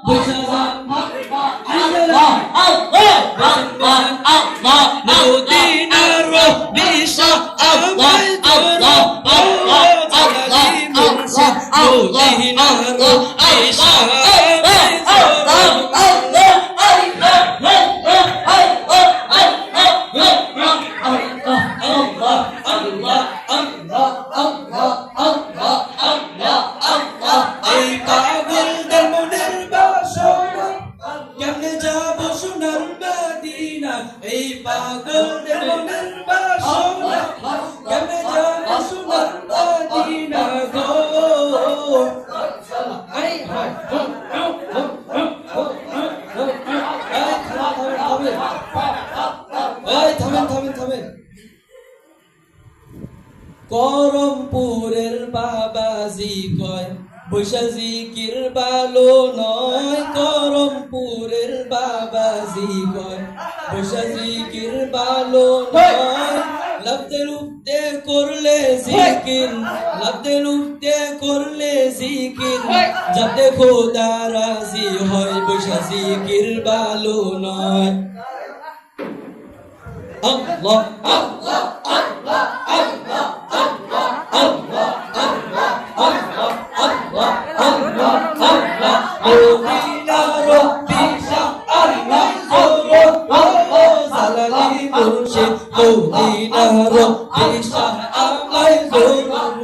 বৈশা যান আল্লাহ আল্লাহ আল্লাহ আল্লাহ মদিনার বিশা আল্লাহ আল্লাহ আল্লাহ আল্লাহ মুর্শিদ মদিনার বিশা এই পাগলের মনের বাসনা কেমনে যাবে সোনার মদিনা গো থামেন করমপুরের বাবাজি কয় বৈশা জিকির ভালো নয় করমপুরের বাবাজি কয় বৈশা জিকির ভালো নয় লফতে লুফতে করলে জিকির লফতে লুফতে করলে জিকির যাতে খোদা রাজি হয় বৈশা জিকির ভালো নয় আল্লাহ আল্লাহ আল্লাহ আল্লাহ আল্লাহ আল্লাহ আল্লাহ আল্লাহ আল্লাহ আল্লাহ আল্লাহ মদিনা রব্বি শাহ আল্লাহ আল্লাহ জালালি মুর্শিদ মদিনা রব্বি শাহ আল্লাহ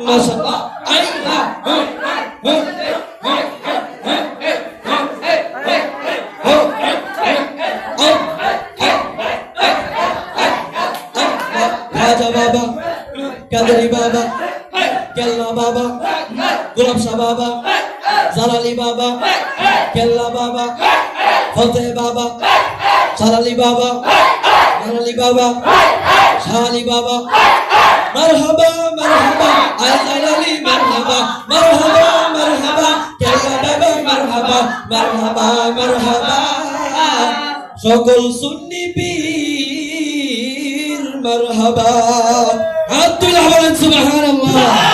মাশাআল্লাহ আল্লাহ খাজা বাবা কাদরি বাবা কেল্লা বাবা গোলাপ শাহ বাবা জালালি বাবা কেল্লা বাবা ফতে বাবা জালালি বাবা জালালি বাবা শালি বাবা মারহাবা মারহাবা আয় জালালি মারহাবা মারহাবা মারহাবা কেল্লা বাবা মারহাবা মারহাবা মারহাবা সকল সুন্নি পীর মারহাবা আব্দুল্লাহ বলেন সুবহানাল্লাহ।